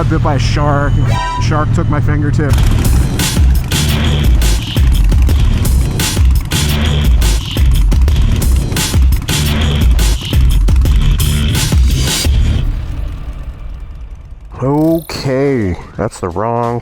got bit by a shark. Shark took my fingertip. Okay, that's the wrong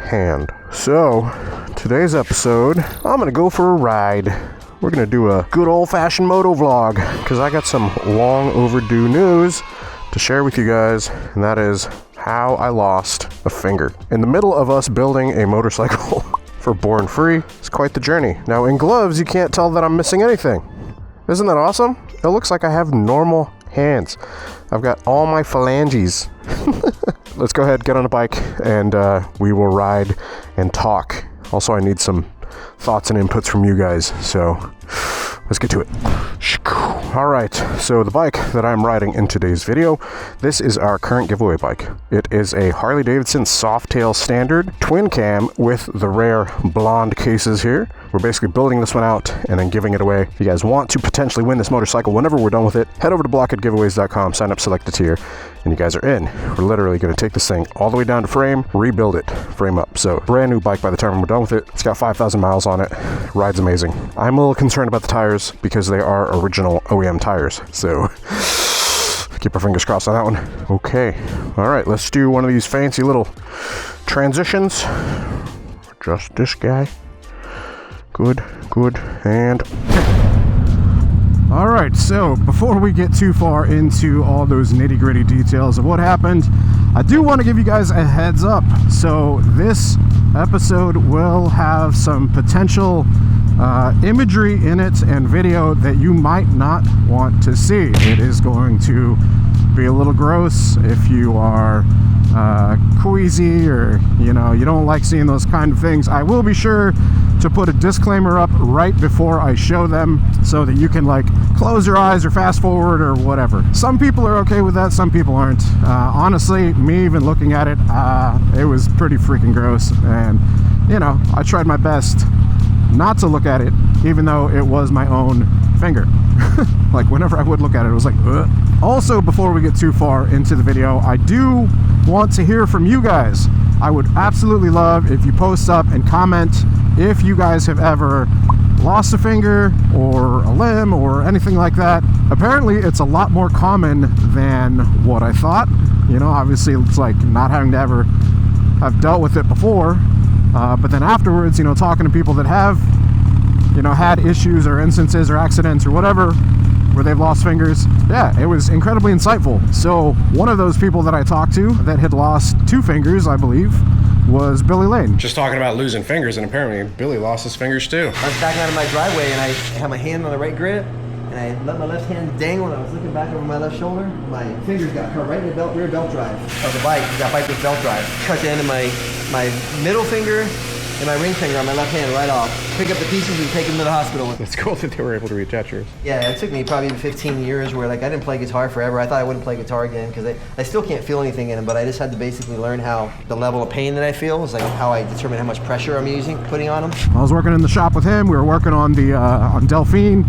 hand. So, today's episode, I'm gonna go for a ride. We're gonna do a good old-fashioned moto vlog, because I got some long overdue news to share with you guys, and that is how I lost a finger. In the middle of us building a motorcycle for Born Free, it's quite the journey. Now, in gloves, you can't tell that I'm missing anything. Isn't that awesome? It looks like I have normal hands. I've got all my phalanges. Let's go ahead, get on a bike, and we will ride and talk. Also, I need some thoughts and inputs from you guys, so let's get to it. Alright, so the bike that I'm riding in today's video, this is our current giveaway bike. It is a Harley-Davidson Softail Standard twin cam with the rare blonde cases here. We're basically building this one out and then giving it away. If you guys want to potentially win this motorcycle whenever we're done with it, head over to blockheadgiveaways.com, sign up, select a tier, and you guys are in. We're literally going to take this thing all the way down to frame, rebuild it, frame up. So, brand new bike by the time we're done with it. It's got 5,000 miles on it. Rides amazing. I'm a little concerned about the tires because they are original OEM tires. So, keep our fingers crossed on that one. Okay. Alright, let's do one of these fancy little transitions. Just this guy. Good, and... Alright, so before we get too far into all those nitty-gritty details of what happened, I do want to give you guys a heads up. So this episode will have some potential imagery in it and video that you might not want to see. It is going to be a little gross if you are queasy or you don't like seeing those kind of things. I will be sure to put a disclaimer up right before I show them so that you can like close your eyes or fast forward or whatever. Some people are okay with that, some people aren't. Honestly, me even looking at it, it was pretty freaking gross, and I tried my best not to look at it, even though it was my own finger. Like whenever I would look at it, it was like, ugh. Also, before we get too far into the video, I do want to hear from you guys. I would absolutely love if you post up and comment if you guys have ever lost a finger or a limb or anything like that. Apparently, it's a lot more common than what I thought. Obviously, it's like not having to ever have dealt with it before. But then afterwards, talking to people that have, had issues or instances or accidents or whatever where they've lost fingers, yeah, it was incredibly insightful. So one of those people that I talked to that had lost 2 fingers, I believe, was Billy Lane. Just talking about losing fingers, and apparently Billy lost his fingers too. I was backing out of my driveway and I had my hand on the right grip and I let my left hand dangle and I was looking back over my left shoulder. My fingers got caught right in the rear belt drive of the bike. That bike was belt drive. Cut the end of my middle finger and my ring finger on my left hand right off. Pick up the pieces and take them to the hospital. It's cool that they were able to reattach yours. Yeah, it took me probably 15 years where I didn't play guitar forever. I thought I wouldn't play guitar again because I still can't feel anything in them, but I just had to basically learn how the level of pain that I feel is like how I determine how much pressure I'm putting on them. I was working in the shop with him. We were working on the on Delphine,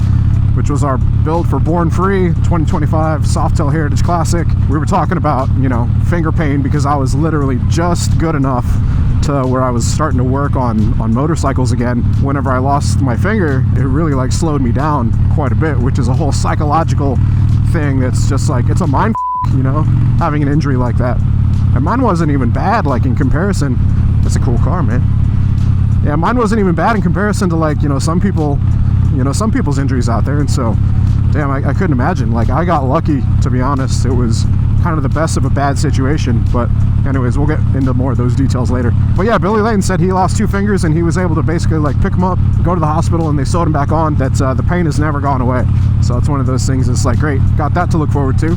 which was our build for Born Free 2025 Softail Heritage Classic. We were talking about, finger pain because I was literally just good enough to where I was starting to work on motorcycles again. Whenever I lost my finger, it really slowed me down quite a bit, which is a whole psychological thing that's just it's a mind having an injury like that. And mine wasn't even bad, in comparison. That's a cool car, man. Yeah, mine wasn't even bad in comparison to some people, some people's injuries out there. And so, damn, I couldn't imagine. I got lucky, to be honest. It was kind of the best of a bad situation, but anyways, we'll get into more of those details later. But yeah, Billy Lane said he lost 2 fingers and he was able to basically pick them up, go to the hospital, and they sewed him back on. That's the pain has never gone away. So it's one of those things. It's great, got that to look forward to.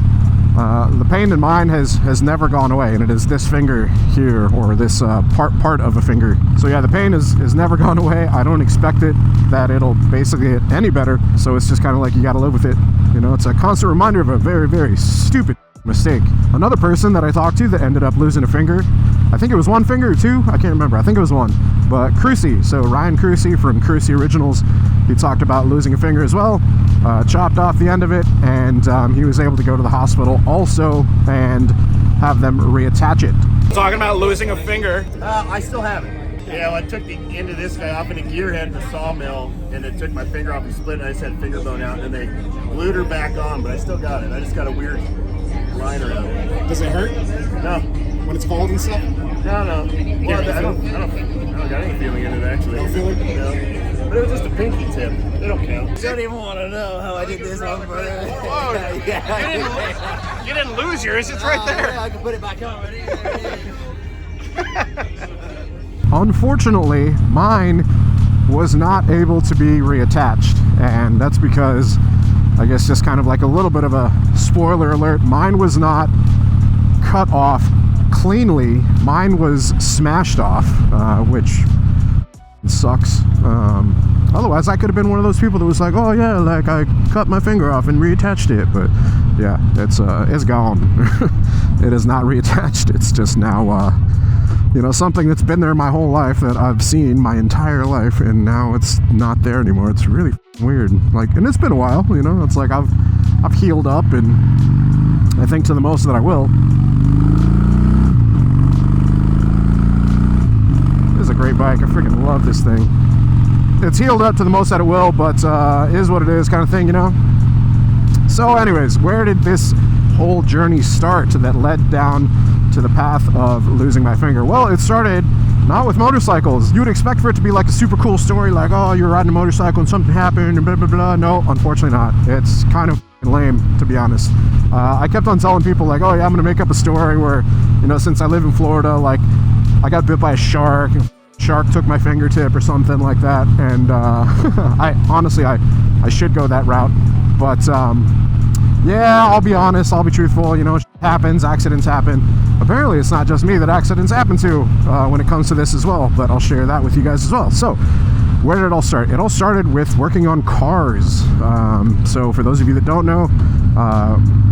The pain in mine has never gone away, and it is this finger here, or this part of a finger. So yeah, the pain has never gone away. I don't expect that it'll basically get any better. So it's just kind of you got to live with it. It's a constant reminder of a very, very stupid mistake. Another person that I talked to that ended up losing a finger, I think it was 1 finger or 2, I can't remember, I think it was 1, but Crucy, so Ryan Crucy from Crucy Originals, he talked about losing a finger as well, chopped off the end of it, and he was able to go to the hospital also and have them reattach it. Talking about losing a finger. I still have it. Yeah, well, I took the end of this guy off in a gearhead in the sawmill, and it took my finger off and split, and I just had finger bone out, and they glued her back on, but I still got it. I just got a weird line around it. Does it hurt? No. When it's cold and stuff? No. Well, I don't got any feeling in it, actually. No feeling? No. But it was just a pinky tip. They don't count. Don't even want to know how I did this one, brother. Whoa! You didn't lose yours. It's right there. Yeah, I can put it back on. Unfortunately, mine was not able to be reattached, and that's because, I guess, just kind of like a little bit of a spoiler alert, mine was not cut off cleanly. Mine was smashed off, which sucks. Otherwise, I could have been one of those people that was like, oh yeah, like I cut my finger off and reattached it, but yeah, it's gone. It is not reattached. It's just now you know, something that's been there my whole life, that I've seen my entire life, and now it's not there anymore. It's really weird. Like, and it's been a while, you know. It's like I've healed up, and I think to the most that I will. This is a great bike. I freaking love this thing. It's healed up to the most that it will, but is what it is, kind of thing, you know. So, anyways, where did this whole journey start that led down to the path of losing my finger? Well, it started not with motorcycles. You would expect for it to be like a super cool story, like, oh, you're riding a motorcycle and something happened and blah blah blah. No, unfortunately not. It's kind of lame, to be honest. I kept on telling people like, oh yeah, I'm gonna make up a story where, you know, since I live in Florida, like I got bit by a shark, shark took my fingertip or something like that, and I honestly I should go that route, but yeah, I'll be honest, I'll be truthful, you know, shit happens, accidents happen. Apparently it's not just me that accidents happen to when it comes to this as well, but I'll share that with you guys as well. So, where did it all start? It all started with working on cars. So for those of you that don't know,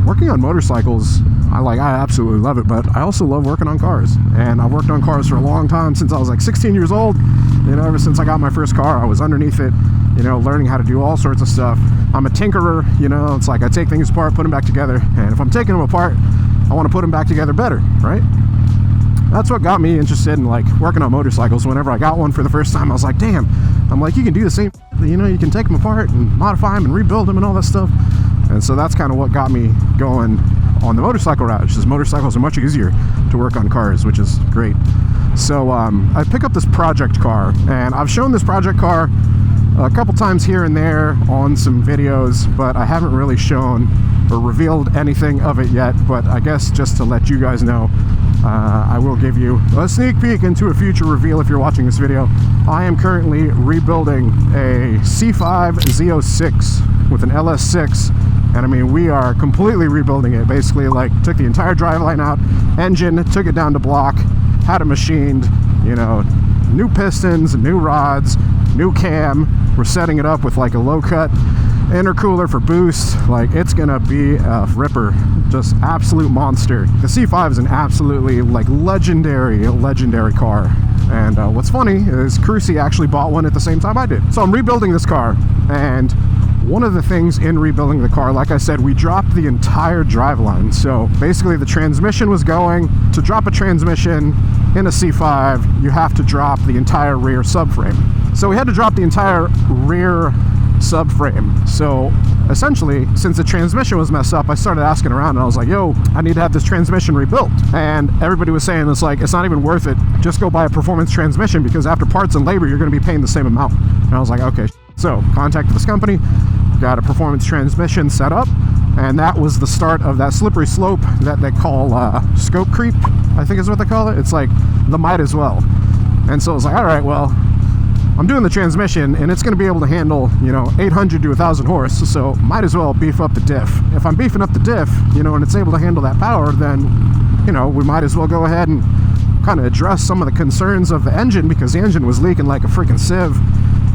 working on motorcycles, I absolutely love it, but I also love working on cars. And I've worked on cars for a long time, since I was like 16 years old. You know, ever since I got my first car, I was underneath it, you know, learning how to do all sorts of stuff. I'm a tinkerer, you know, it's like I take things apart, put them back together, and if I'm taking them apart, I want to put them back together better, right? That's what got me interested in like working on motorcycles. Whenever I got one for the first time, I was like, damn, I'm like, you can do the same, you know, you can take them apart and modify them and rebuild them and all that stuff. And so that's kind of what got me going on the motorcycle route, because motorcycles are much easier to work on cars, which is great. So I pick up this project car, and I've shown this project car a couple times here and there on some videos, but I haven't really shown or revealed anything of it yet. But I guess just to let you guys know, I will give you a sneak peek into a future reveal if you're watching this video. I am currently rebuilding a C5 Z06 with an LS6, and I mean, we are completely rebuilding it. Basically, like, took the entire driveline out, engine, took it down to block, had it machined, you know, new pistons, new rods, new cam. We're setting it up with like a low cut intercooler for boost. Like, it's gonna be a ripper, just absolute monster. The C5 is an absolutely like legendary car. And what's funny is Crucy actually bought one at the same time I did. So I'm rebuilding this car, and one of the things in rebuilding the car, like I said, we dropped the entire driveline. So basically the transmission was going. To drop a transmission in a C5, you have to drop the entire rear subframe. So we had to drop the entire rear subframe. So essentially, since the transmission was messed up, I started asking around, and I was like, yo, I need to have this transmission rebuilt. And everybody was saying, it's like, it's not even worth it. Just go buy a performance transmission, because after parts and labor, you're going to be paying the same amount. And I was like, okay. So contacted this company, got a performance transmission set up, and that was the start of that slippery slope that they call scope creep, I think is what they call it. It's like the might as well. And so I was like, all right, well, I'm doing the transmission, and it's going to be able to handle, you know, 800 to 1,000 horse, so might as well beef up the diff. If I'm beefing up the diff, you know, and it's able to handle that power, then, you know, we might as well go ahead and kind of address some of the concerns of the engine, because the engine was leaking like a freaking sieve.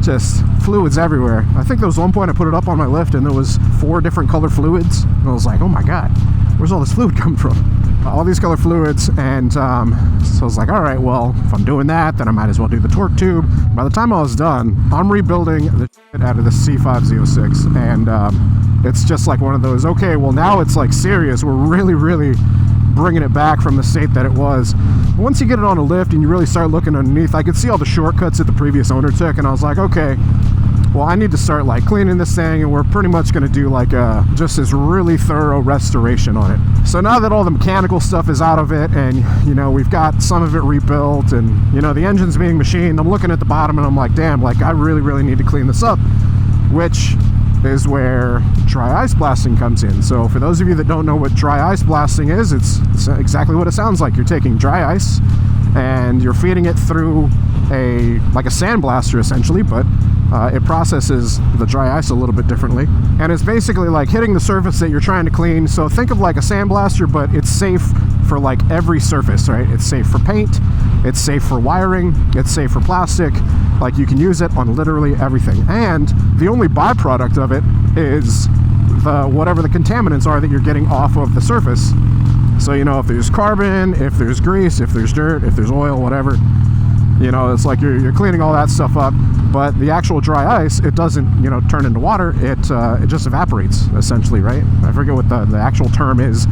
Just fluids everywhere. I think there was one point I put it up on my lift, and there was 4 different color fluids, and I was like, oh my god, where's all this fluid come from? All these color fluids. And so I was like, all right, well, if I'm doing that, then I might as well do the torque tube. By the time I was done, I'm rebuilding the shit out of the C5 Z06, and it's just like one of those, okay, well, now it's like serious. We're really bringing it back from the state that it was. Once you get it on a lift and you really start looking underneath, I could see all the shortcuts that the previous owner took, and I was like, okay, well, I need to start like cleaning this thing, and we're pretty much going to do like just this really thorough restoration on it. So now that all the mechanical stuff is out of it, and you know, we've got some of it rebuilt, and you know, the engine's being machined, I'm looking at the bottom and I'm like, damn, like I really need to clean this up, which is where dry ice blasting comes in. So for those of you that don't know what dry ice blasting is, it's exactly what it sounds like. You're taking dry ice and you're feeding it through like a sandblaster essentially, but it processes the dry ice a little bit differently, and it's basically like hitting the surface that you're trying to clean. So think of like a sandblaster, but it's safe for like every surface, right? It's safe for paint, it's safe for wiring, it's safe for plastic. Like you can use it on literally everything, and the only byproduct of it is whatever the contaminants are that you're getting off of the surface. So you know, if there's carbon, if there's grease, if there's dirt, if there's oil, whatever, you know, it's like you're cleaning all that stuff up. But the actual dry ice, it doesn't, you know, turn into water. It just evaporates essentially, right? I forget what the actual term is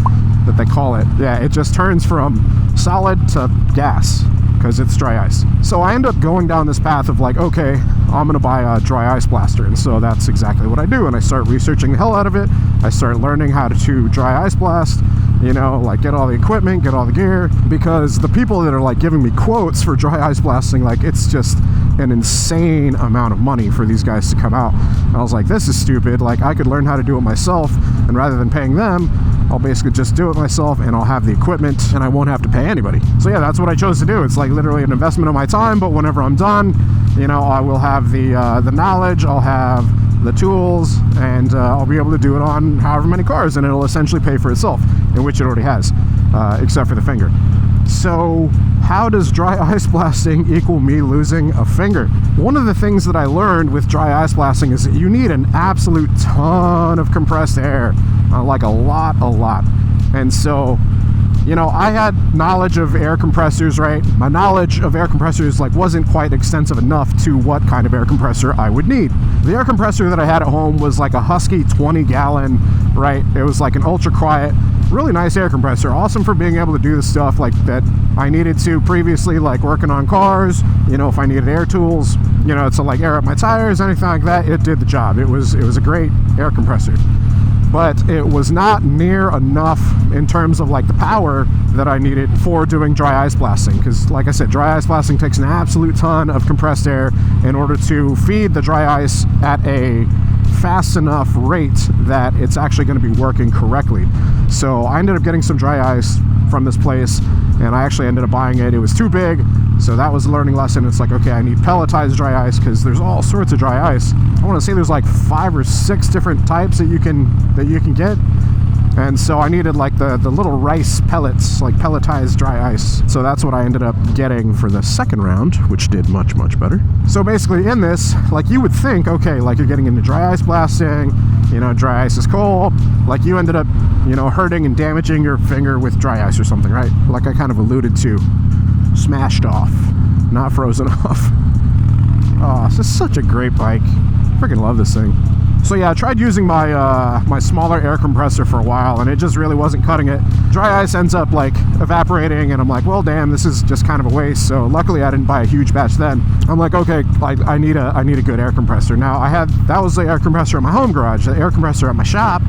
that they call it. Yeah, it just turns from solid to gas because it's dry ice. So I end up going down this path of like, okay, I'm gonna buy a dry ice blaster, and so that's exactly what I do. And I start researching the hell out of it. I start learning how to dry ice blast, you know, like get all the equipment, get all the gear, because the people that are like giving me quotes for dry ice blasting, like it's just an insane amount of money for these guys to come out. And I was like, this is stupid. Like I could learn how to do it myself, and rather than paying them, I'll basically just do it myself, and I'll have the equipment and I won't have to pay anybody. So yeah, that's what I chose to do. It's like literally an investment of my time, but whenever I'm done, you know, I will have the knowledge, I'll have the tools, and I'll be able to do it on however many cars, and it'll essentially pay for itself, in which it already has, except for the finger. So how does dry ice blasting equal me losing a finger? One of the things that I learned with dry ice blasting is that you need an absolute ton of compressed air, like a lot. And so, you know, I had knowledge of air compressors, right? My knowledge of air compressors like wasn't quite extensive enough to what kind of air compressor I would need. The air compressor that I had at home was like a Husky 20-gallon, right? It was like an ultra quiet, really nice air compressor, awesome for being able to do the stuff like that I needed to previously, like working on cars, you know, if I needed air tools, you know, to like air up my tires, anything like that, it did the job. It was a great air compressor. But it was not near enough in terms of like the power that I needed for doing dry ice blasting, because like I said, dry ice blasting takes an absolute ton of compressed air in order to feed the dry ice at a fast enough rate that it's actually going to be working correctly. So I ended up getting some dry ice from this place, and I actually ended up buying it. It was too big, so that was a learning lesson. It's like, okay, I need pelletized dry ice, because there's all sorts of dry ice. I want to say there's like 5 or 6 different types that you can get. And so I needed like the little rice pellets, like pelletized dry ice. So that's what I ended up getting for the second round, which did much better. So basically in this, like you would think, okay, like you're getting into dry ice blasting, you know, dry ice is cold. Like you ended up, you know, hurting and damaging your finger with dry ice or something, right? Like I kind of alluded to. Smashed off, not frozen off. Oh, this is such a great bike. Freaking love this thing. So yeah, I tried using my smaller air compressor for a while, and it just really wasn't cutting it. Dry ice ends up like evaporating, and I'm like, well, damn, this is just kind of a waste. So luckily I didn't buy a huge batch then. I'm like, okay, like I need a good air compressor. Now that was the air compressor in my home garage. The air compressor at my shop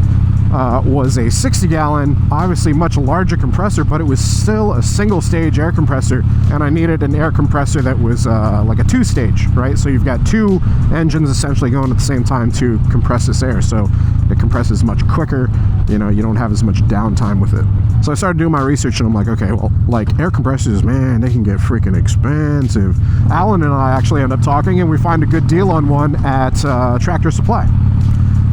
was a 60-gallon, obviously much larger compressor, but it was still a single-stage air compressor, and I needed an air compressor that was like a 2-stage, right? So you've got 2 engines essentially going at the same time to compress this air, so it compresses much quicker, you know, you don't have as much downtime with it. So I started doing my research, and I'm like, okay, well, like air compressors, man, they can get freaking expensive. Alan and I actually end up talking, and we find a good deal on one at Tractor Supply.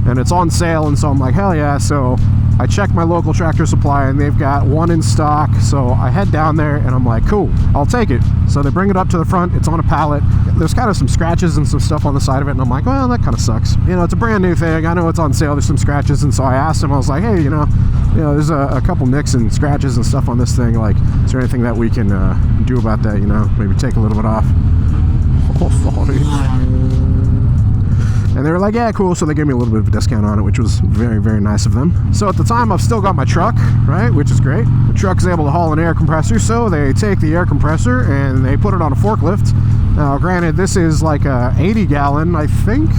And it's on sale, and so I'm like, hell yeah. So I check my local Tractor Supply, and they've got one in stock. So I head down there, and I'm like, cool, I'll take it. So they bring it up to the front. It's on a pallet. There's kind of some scratches and some stuff on the side of it, and I'm like, well, that kind of sucks. You know, it's a brand new thing. I know it's on sale. There's some scratches, and so I asked him. I was like, hey, you know, there's a couple nicks and scratches and stuff on this thing. Like, is there anything that we can do about that? You know, maybe take a little bit off. Oh, sorry. And they were like, yeah, cool. So they gave me a little bit of a discount on it, which was very, very nice of them. So at the time, I've still got my truck, right, which is great. The truck is able to haul an air compressor, so they take the air compressor and they put it on a forklift. Now, granted, this is like a 80-gallon, I think.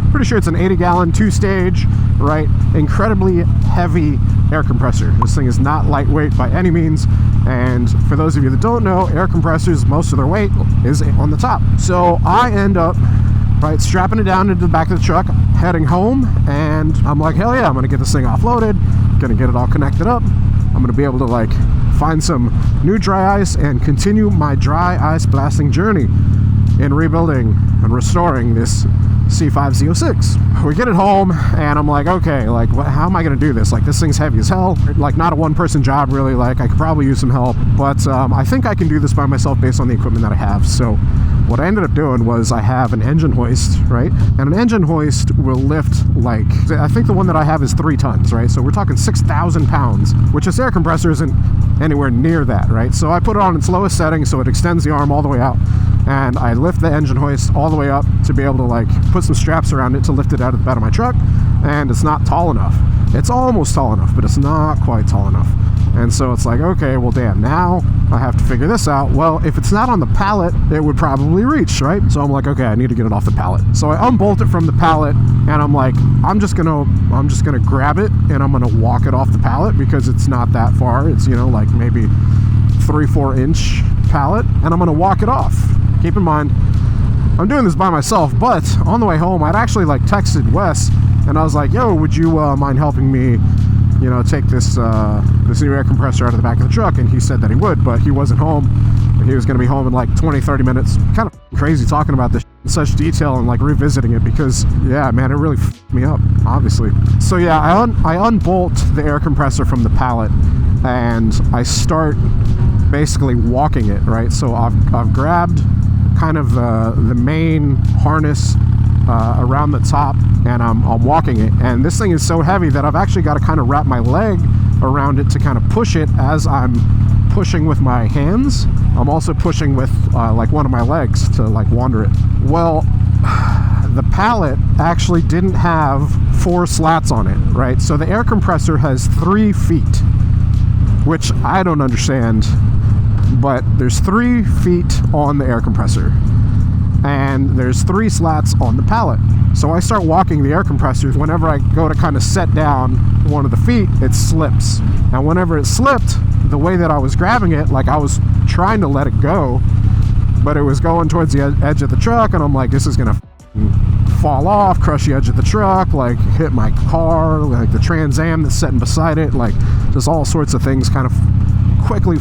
Pretty sure it's an 80-gallon, 2-stage, right? Incredibly heavy air compressor. This thing is not lightweight by any means. And for those of you that don't know, air compressors, most of their weight is on the top. So I end up, right, strapping it down into the back of the truck, heading home, and I'm like, hell yeah, I'm gonna get this thing offloaded, gonna get it all connected up. I'm gonna be able to like find some new dry ice and continue my dry ice blasting journey in rebuilding and restoring this C5Z06. We get it home and I'm like, okay, like how am I gonna do this? Like this thing's heavy as hell, like not a one-person job really, like I could probably use some help, but I think I can do this by myself based on the equipment that I have. So what I ended up doing was I have an engine hoist, right? And an engine hoist will lift like, I think the one that I have is 3 tons, right? So we're talking 6,000 pounds, which this air compressor isn't anywhere near that, right? So I put it on its lowest setting so it extends the arm all the way out, and I lift the engine hoist all the way up to be able to like put some straps around it to lift it out of the bed of my truck. And it's not tall enough. It's almost tall enough, but it's not quite tall enough. And so it's like, okay, well damn, now I have to figure this out. Well, if it's not on the pallet, it would probably reach, right? So I'm like, okay, I need to get it off the pallet. So I unbolt it from the pallet and I'm like, I'm just gonna grab it and I'm gonna walk it off the pallet because it's not that far. It's, you know, like maybe 3-4 inch pallet, and I'm gonna walk it off. Keep in mind, I'm doing this by myself, but on the way home, I'd actually like texted Wes and I was like, yo, would you mind helping me, you know, take this this new air compressor out of the back of the truck? And he said that he would, but he wasn't home. He was going to be home in like 20-30 minutes. Kind of crazy talking about this in such detail and like revisiting it because, yeah, man, it really f***ed me up, obviously. So yeah, I unbolt the air compressor from the pallet and I start basically walking it, right? So I've grabbed kind of the main harness around the top, and I'm walking it, and this thing is so heavy that I've actually got to kind of wrap my leg around it to kind of push it as I'm pushing with my hands. I'm also pushing with like one of my legs to like wander it. Well, the pallet actually didn't have 4 slats on it, right? So the air compressor has 3 feet, which I don't understand, but there's 3 feet on the air compressor and there's 3 slats on the pallet. So I start walking the air compressor. Whenever I go to kind of set down one of the feet, it slips. And whenever it slipped, the way that I was grabbing it, like I was trying to let it go, but it was going towards the edge of the truck, and I'm like, this is gonna fall off, crush the edge of the truck, like hit my car, like the Trans Am that's sitting beside it, like just all sorts of things kind of quickly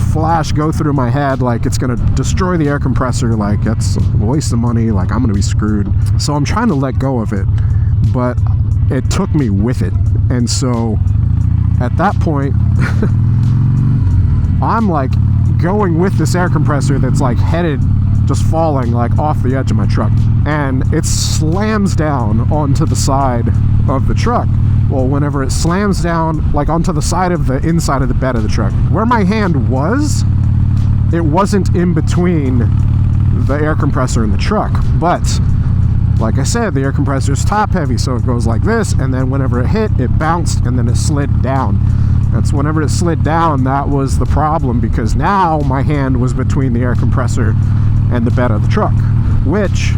go through my head, like it's gonna destroy the air compressor, like that's a waste of money, like I'm gonna be screwed. So I'm trying to let go of it, but it took me with it. And so at that point I'm like going with this air compressor that's like headed, just falling like off the edge of my truck, and it slams down onto the side of the truck. Well, whenever it slams down like onto the side of the inside of the bed of the truck, where my hand was, it wasn't in between the air compressor and the truck. But like I said, the air compressor is top heavy, so it goes like this, and then whenever it hit, it bounced and then it slid down. That's whenever it slid down, that was the problem, because now my hand was between the air compressor and the bed of the truck, which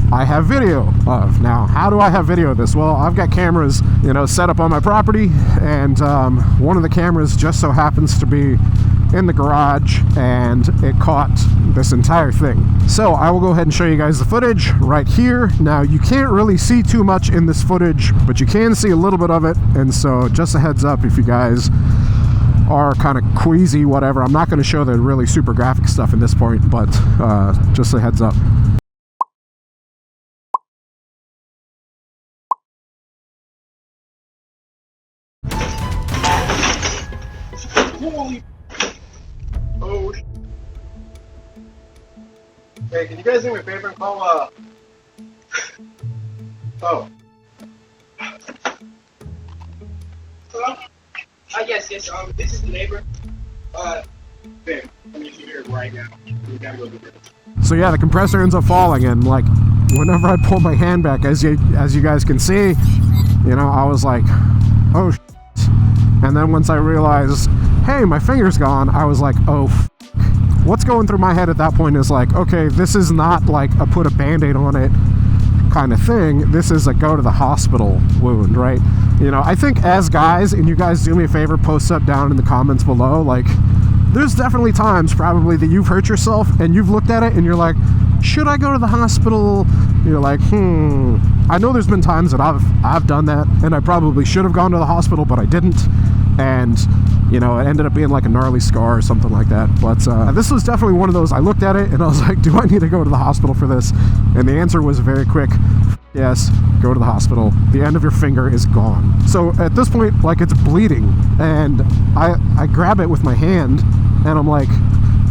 I have video of. Now, how do I have video of this? Well, I've got cameras, you know, set up on my property, and one of the cameras just so happens to be in the garage, and it caught this entire thing. So I will go ahead and show you guys the footage right here. Now, you can't really see too much in this footage, but you can see a little bit of it, and so just a heads up if you guys are kind of queasy, whatever. I'm not going to show the really super graphic stuff in this point, but just a heads up. Holy. Oh. Hey, can you guys do me a favor and call, Oh. Hello? Yes, this is the neighbor. Babe, I need you here right now. We gotta go do this. So yeah, the compressor ends up falling, and like whenever I pull my hand back, as you guys can see, you know, I was like, oh shit. And then once I realized, hey, my finger's gone, I was like, oh what's going through my head at that point is like, okay, this is not like a put a band-aid on it kind of thing. This is a go to the hospital wound, right? You know, I think as guys, and you guys do me a favor, post up down in the comments below, like, there's definitely times probably that you've hurt yourself and you've looked at it and you're like, should I go to the hospital? You're like, I know there's been times that I've done that, and I probably should have gone to the hospital, but I didn't. And, you know, it ended up being like a gnarly scar or something like that. But this was definitely one of those. I looked at it and I was like, do I need to go to the hospital for this? And the answer was very quick. Yes, go to the hospital. The end of your finger is gone. So at this point, like, it's bleeding, and I grab it with my hand, and I'm like,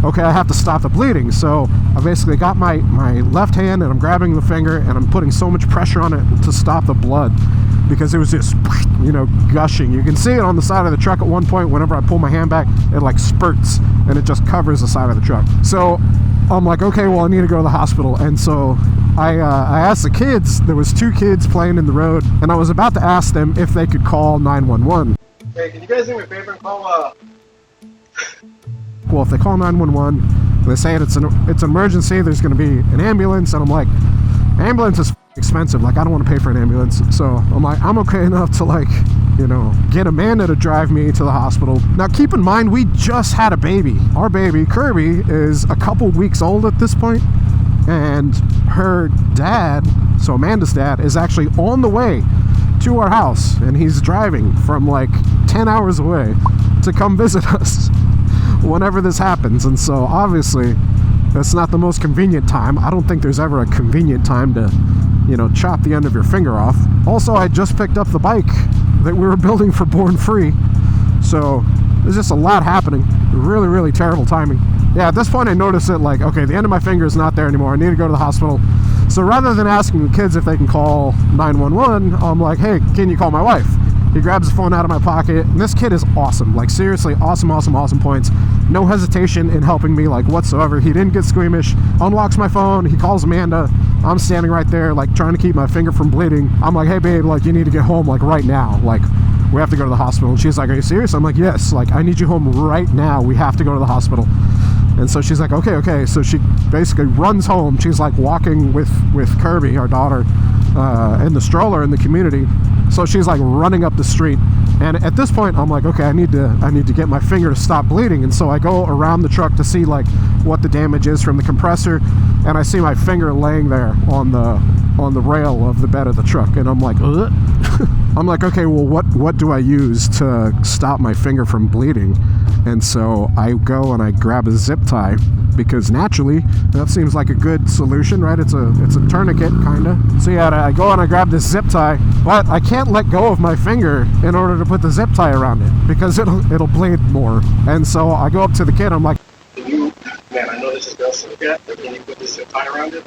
okay, I have to stop the bleeding. So I basically got my left hand and I'm grabbing the finger and I'm putting so much pressure on it to stop the blood, because it was just, you know, gushing. You can see it on the side of the truck at one point. Whenever I pull my hand back, it like spurts and it just covers the side of the truck. So I'm like, okay, well, I need to go to the hospital. And so I asked the kids. There was 2 kids playing in the road, and I was about to ask them if they could call 911. Hey, can you guys do me a favor and call, Well, if they call 911, they say it's an emergency, there's going to be an ambulance, and I'm like, ambulance is expensive. Like, I don't want to pay for an ambulance. So I'm like, I'm okay enough to, like, you know, get Amanda to drive me to the hospital. Now, keep in mind, we just had a baby. Our baby, Kirby, is a couple weeks old at this point, and her dad, so Amanda's dad, is actually on the way to our house, and he's driving from like 10 hours away to come visit us whenever this happens. And so obviously that's not the most convenient time. I don't think there's ever a convenient time to, you know, chop the end of your finger off. Also, I just picked up the bike that we were building for Born Free, so there's just a lot happening. Really, really terrible timing. Yeah, at this point I noticed that, like, okay, the end of my finger is not there anymore. I need to go to the hospital. So rather than asking the kids if they can call 911, I'm like, hey, can you call my wife? He grabs the phone out of my pocket, and this kid is awesome. Like, seriously, awesome points. No hesitation in helping me, like, whatsoever. He didn't get squeamish. Unlocks my phone. He calls Amanda. I'm standing right there, like, trying to keep my finger from bleeding. I'm like, hey, babe, like, you need to get home, like, right now. Like, we have to go to the hospital. And she's like, are you serious? I'm like, yes. Like, I need you home right now. We have to go to the hospital. And so she's like, okay. So she basically runs home. She's like walking with Kirby, our daughter, in the stroller in the community. So she's like running up the street. And at this point, I'm like, okay, I need to get my finger to stop bleeding. And so I go around the truck to see like what the damage is from the compressor. And I see my finger laying there on the rail of the bed of the truck. And I'm like, ugh. I'm like, okay, well, what do I use to stop my finger from bleeding? And so I go and I grab a zip tie, because naturally that seems like a good solution, right? It's a tourniquet, kind of. So yeah, I go and I grab this zip tie, but I can't let go of my finger in order to put the zip tie around it, because it'll bleed more. And so I go up to the kid. I'm like, man, I know this is gross to look at, but can you put this zip tie around it?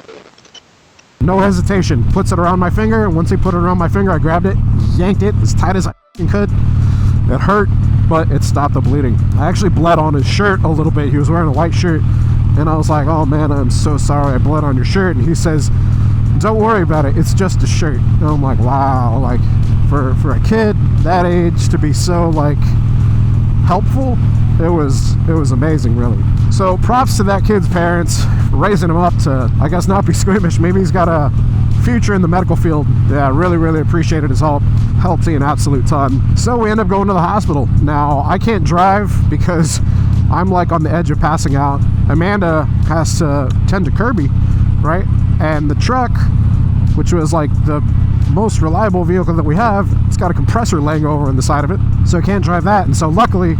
no hesitation, puts it around my finger. And once he put it around my finger, I grabbed it, yanked it as tight as I could. It hurt, but it stopped the bleeding. I actually bled on his shirt a little bit. He was wearing a white shirt, and I was like, oh man, I'm so sorry I bled on your shirt. And he says, don't worry about it, it's just a shirt. And I'm like, wow, like for a kid that age to be so like helpful, it was amazing, really. So props to that kid's parents for raising him up to, I guess, not be squeamish. Maybe he's got a future in the medical field. Yeah, really appreciated his help. Helped me an absolute ton. So we end up going to the hospital. Now, I can't drive because I'm like on the edge of passing out. Amanda has to tend to Kirby, right? And the truck, which was like the most reliable vehicle that we have, it's got a compressor laying over on the side of it, so I can't drive that. And so luckily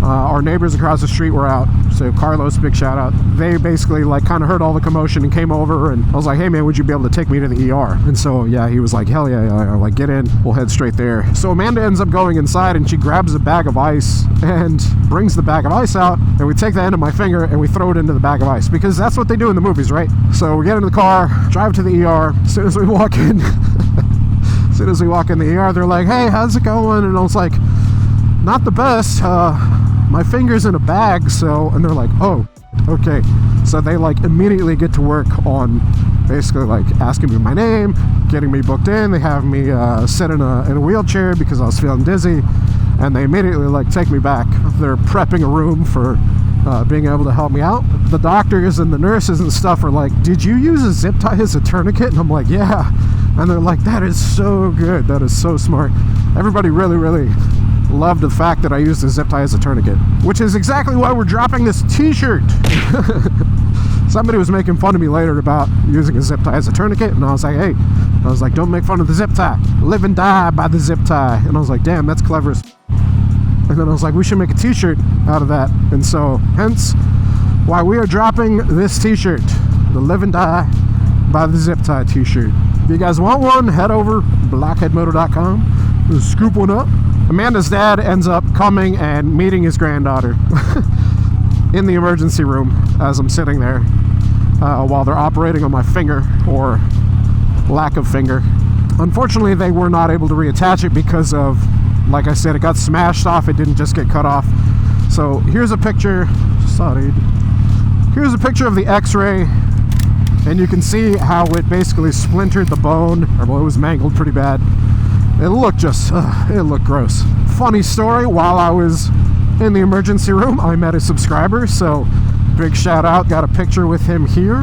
our neighbors across the street were out. So Carlos, big shout out. They basically like kind of heard all the commotion and came over, and I was like, hey man, would you be able to take me to the ER? And so yeah, he was like, hell yeah, like get in, we'll head straight there. So Amanda ends up going inside, and she grabs a bag of ice and brings the bag of ice out, and we take the end of my finger and we throw it into the bag of ice, because that's what they do in the movies, right? So we get into the car, drive to the ER. As soon as we walk in as soon as we walk in the ER, they're like, hey, how's it going? And I was like, not the best. My finger's in a bag. So, and they're like, oh, okay. So they like immediately get to work on basically like asking me my name, getting me booked in. They have me sit in a wheelchair because I was feeling dizzy, and they immediately like take me back. They're prepping a room for being able to help me out. The doctors and the nurses and stuff are like, did you use a zip tie as a tourniquet? And I'm like, yeah. And they're like, that is so good. That is so smart. Everybody really, really loved the fact that I used a zip tie as a tourniquet, which is exactly why we're dropping this t-shirt. Somebody was making fun of me later about using a zip tie as a tourniquet, and I was like, hey, don't make fun of the zip tie. Live and die by the zip tie. And I was like, damn, that's clever as And then I was like, we should make a t-shirt out of that. And so, hence, why we are dropping this t-shirt, the Live and Die by the Zip Tie t-shirt. If you guys want one, head over blockheadmoto.com, scoop one up. Amanda's dad ends up coming and meeting his granddaughter in the emergency room as I'm sitting there while they're operating on my finger, or lack of finger. Unfortunately, they were not able to reattach it because of, like I said, it got smashed off. It didn't just get cut off. So here's a picture. Sorry. Here's a picture of the x-ray, and you can see how it basically splintered the bone, or well, it was mangled pretty bad. It looked it looked gross. Funny story, while I was in the emergency room, I met a subscriber, so big shout out, got a picture with him here.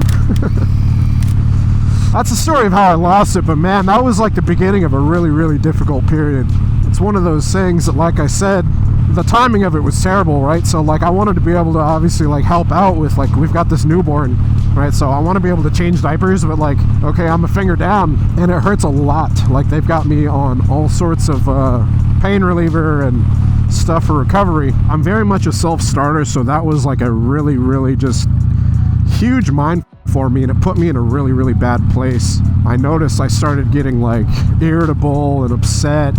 That's the story of how I lost it, but man, that was like the beginning of a really, really difficult period. It's one of those things that, like I said, the timing of it was terrible, right? So like I wanted to be able to obviously like help out with, like, we've got this newborn, right? So I want to be able to change diapers, but like, okay, I'm a finger down and it hurts a lot. Like they've got me on all sorts of pain reliever and stuff for recovery. I'm very much a self-starter, so that was like a really, really just huge mind for me, and it put me in a really, really bad place. I noticed I started getting like irritable and upset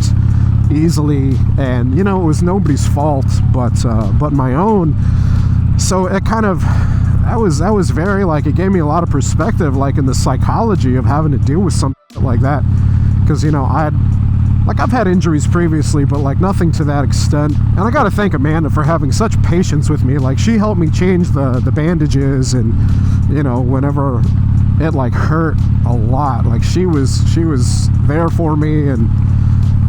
easily, and you know, it was nobody's fault but my own. So it kind of, that was very, like, it gave me a lot of perspective, like in the psychology of having to deal with something like that, because you know, I've had injuries previously, but like nothing to that extent. And I gotta thank Amanda for having such patience with me. Like, she helped me change the bandages, and you know, whenever it like hurt a lot, like she was there for me, and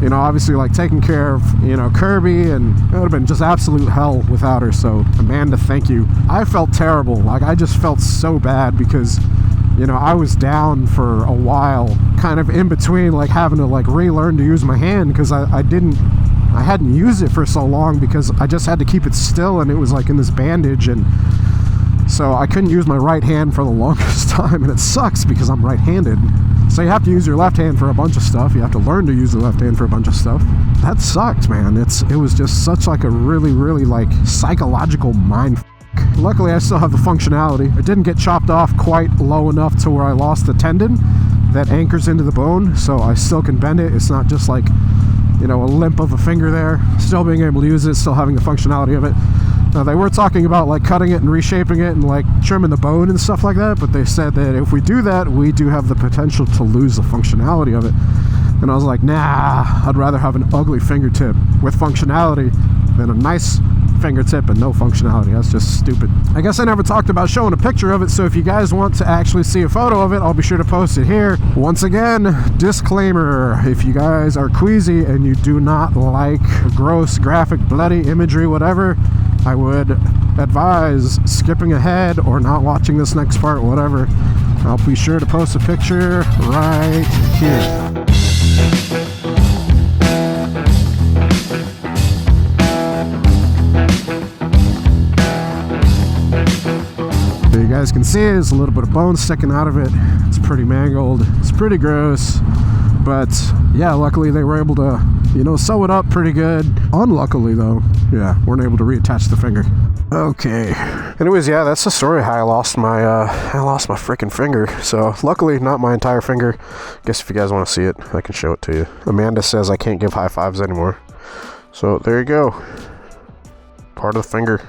you know, obviously like taking care of, you know, Kirby, and it would have been just absolute hell without her. So Amanda, thank you. I felt terrible. Like, I just felt so bad because, you know, I was down for a while, kind of in between, like having to like relearn to use my hand, because I hadn't used it for so long because I just had to keep it still, and it was like in this bandage, and so I couldn't use my right hand for the longest time, and it sucks because I'm right-handed. So you have to use your left hand for a bunch of stuff. You have to learn to use the left hand for a bunch of stuff. That sucked, man. It was just such like a really, really like psychological mind. Luckily, I still have the functionality. It didn't get chopped off quite low enough to where I lost the tendon that anchors into the bone, so I still can bend it. It's not just like, you know, a limp of a finger there. Still being able to use it, still having the functionality of it. Now, they were talking about like cutting it and reshaping it and like trimming the bone and stuff like that, but they said that if we do that, we do have the potential to lose the functionality of it. And I was like, nah, I'd rather have an ugly fingertip with functionality than a nice fingertip and no functionality. That's just stupid. I guess I never talked about showing a picture of it, so if you guys want to actually see a photo of it, I'll be sure to post it here. Once again, disclaimer, if you guys are queasy and you do not like gross, graphic, bloody imagery, whatever, I would advise skipping ahead or not watching this next part, whatever. I'll be sure to post a picture right here. So you guys can see there's a little bit of bone sticking out of it. It's pretty mangled. It's pretty gross. But yeah, luckily they were able to, you know, sew it up pretty good. Unluckily though, yeah, weren't able to reattach the finger. Okay. Anyways, yeah, that's the story how I lost my freaking finger. So luckily not my entire finger. Guess if you guys want to see it, I can show it to you. Amanda says I can't give high fives anymore. So there you go. Part of the finger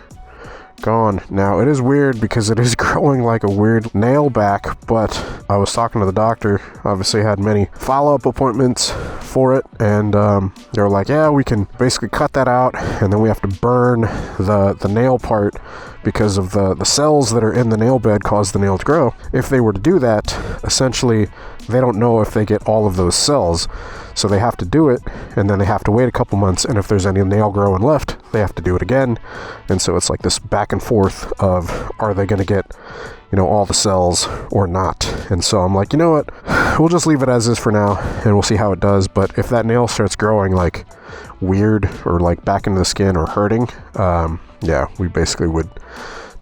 gone. Now it is weird because it is growing like a weird nail back, but I was talking to the doctor, obviously had many follow-up appointments for it, and they were like, yeah, we can basically cut that out, and then we have to burn the nail part because of the cells that are in the nail bed cause the nail to grow. If they were to do that, essentially they don't know if they get all of those cells. So they have to do it, and then they have to wait a couple months, and if there's any nail growing left, they have to do it again. And so it's like this back and forth of, are they going to get, you know, all the cells or not? And so I'm like, you know what, we'll just leave it as is for now, and we'll see how it does. But if that nail starts growing like weird or like back into the skin or hurting, yeah, we basically would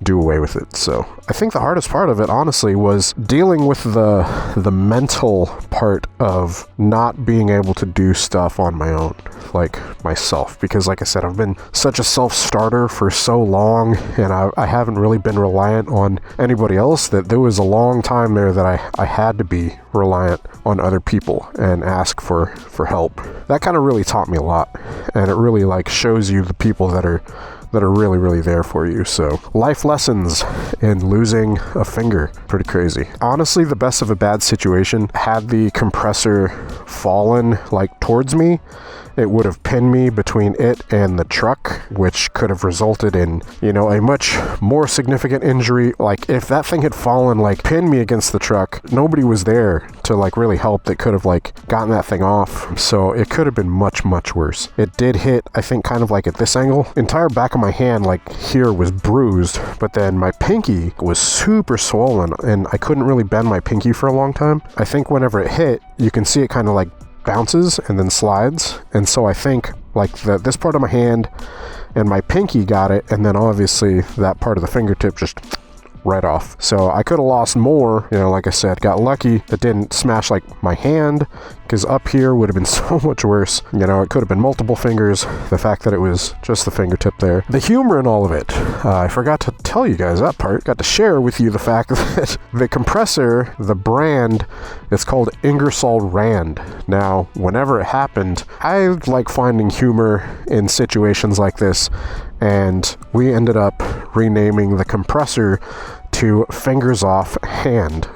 do away with it. So I think the hardest part of it, honestly, was dealing with the mental part of not being able to do stuff on my own, like myself, because like I said, I've been such a self-starter for so long, and I haven't really been reliant on anybody else, that there was a long time there that I had to be reliant on other people and ask for help. That kind of really taught me a lot, and it really like shows you the people that are really, really there for you. So life lessons in losing a finger. Pretty crazy. Honestly, the best of a bad situation, had the compressor fallen like towards me, it would have pinned me between it and the truck, which could have resulted in, you know, a much more significant injury. Like if that thing had fallen, like pinned me against the truck, nobody was there to like really help that could have like gotten that thing off. So it could have been much, much worse. It did hit, I think, kind of like at this angle. Entire back of my hand, like here, was bruised, but then my pinky was super swollen, and I couldn't really bend my pinky for a long time. I think whenever it hit, you can see it kind of like bounces and then slides, and so I think like this part of my hand and my pinky got it, and then obviously that part of the fingertip just right off. So I could have lost more, you know, like I said, got lucky it didn't smash like my hand, because up here would have been so much worse. You know, it could have been multiple fingers. The fact that it was just the fingertip there. The humor in all of it, I forgot to tell you guys that part. Got to share with you the fact that the compressor, the brand, it's called Ingersoll Rand. Now, whenever it happened, I like finding humor in situations like this, and we ended up renaming the compressor to Fingers Off Hand.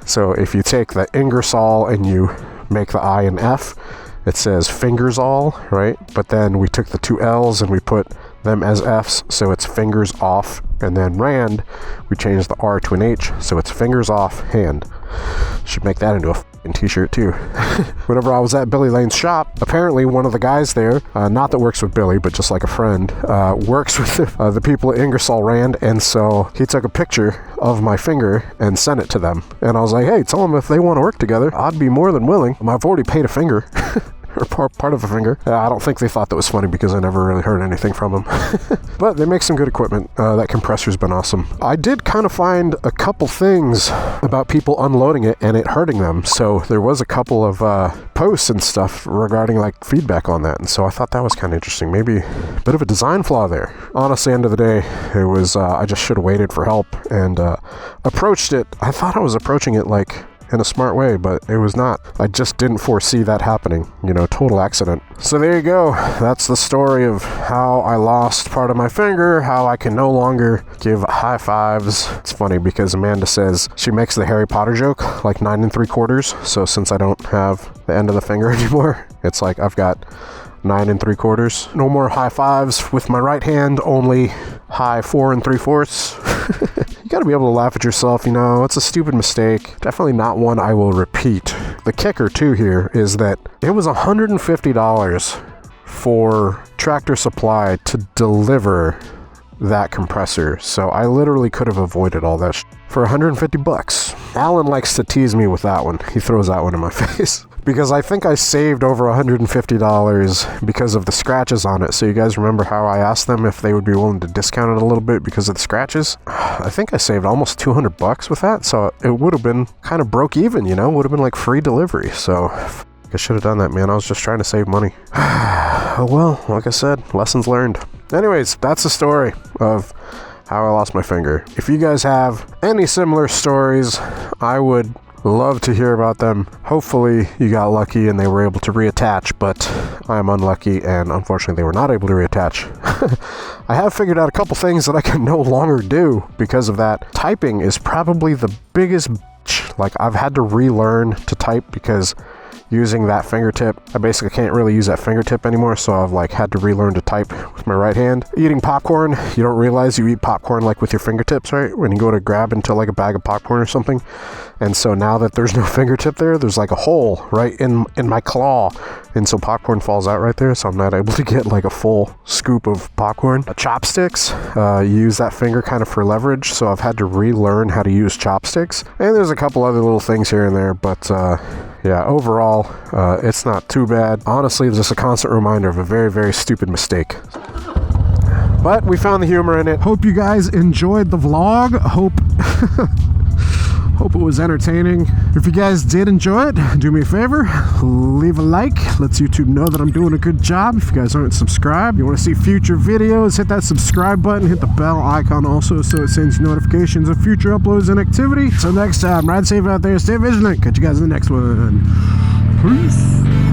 So if you take the Ingersoll and you make the I an F, it says Fingers All, right? But then we took the two L's and we put them as F's, so it's Fingers Off. And then Rand, we changed the R to an H, so it's Fingers Off Hand. Should make that into a t-shirt too. Whenever I was at Billy Lane's shop, apparently one of the guys there, not that works with Billy, but just like a friend, works with the people at Ingersoll Rand, and so he took a picture of my finger and sent it to them. And I was like, hey, tell them if they want to work together, I'd be more than willing. I've already paid a finger. Or part of a finger. I don't think they thought that was funny, because I never really heard anything from them. But they make some good equipment. That compressor's been awesome. I did kind of find a couple things about people unloading it and it hurting them. So there was a couple of posts and stuff regarding like feedback on that. And so I thought that was kind of interesting. Maybe a bit of a design flaw there. Honestly, end of the day, it was, I just should have waited for help and approached it. I thought I was approaching it like in a smart way, but it was not. I just didn't foresee that happening, you know, total accident. So there you go. That's the story of how I lost part of my finger, how I can no longer give high fives. It's funny because Amanda says she makes the Harry Potter joke, like 9 3/4. So since I don't have the end of the finger anymore, it's like I've got 9 3/4. No more high fives with my right hand, only high 4 3/4. You gotta be able to laugh at yourself, you know, it's a stupid mistake. Definitely not one I will repeat. The kicker too here is that it was $150 for Tractor Supply to deliver that compressor. So I literally could have avoided all that for $150. Alan likes to tease me with that one. He throws that one in my face. Because I think I saved over $150 because of the scratches on it. So you guys remember how I asked them if they would be willing to discount it a little bit because of the scratches? I think I saved almost $200 with that. So it would have been kind of broke even, you know, would have been like free delivery. So I should have done that, man. I was just trying to save money. Oh well, like I said, lessons learned. Anyways, that's the story of how I lost my finger. If you guys have any similar stories, I would love to hear about them. Hopefully you got lucky and they were able to reattach, but I'm unlucky and unfortunately they were not able to reattach. I have figured out a couple things that I can no longer do because of that. Typing is probably the biggest bitch. Like I've had to relearn to type because using that fingertip. I basically can't really use that fingertip anymore, so I've like had to relearn to type with my right hand. Eating popcorn, you don't realize you eat popcorn like with your fingertips, right? When you go to grab into like a bag of popcorn or something. And so now that there's no fingertip there, there's like a hole right in my claw. And so popcorn falls out right there, so I'm not able to get like a full scoop of popcorn. Chopsticks, use that finger kind of for leverage, so I've had to relearn how to use chopsticks. And there's a couple other little things here and there, but yeah, overall, it's not too bad. Honestly, it's just a constant reminder of a very, very stupid mistake. But we found the humor in it. Hope you guys enjoyed the vlog. Hope it was entertaining. If you guys did enjoy it, do me a favor, leave a like. Lets YouTube know that I'm doing a good job. If you guys aren't subscribed, you want to see future videos, hit that subscribe button, hit the bell icon also so it sends you notifications of future uploads and activity. So next time, ride safe out there, stay vigilant. Catch you guys in the next one. Peace.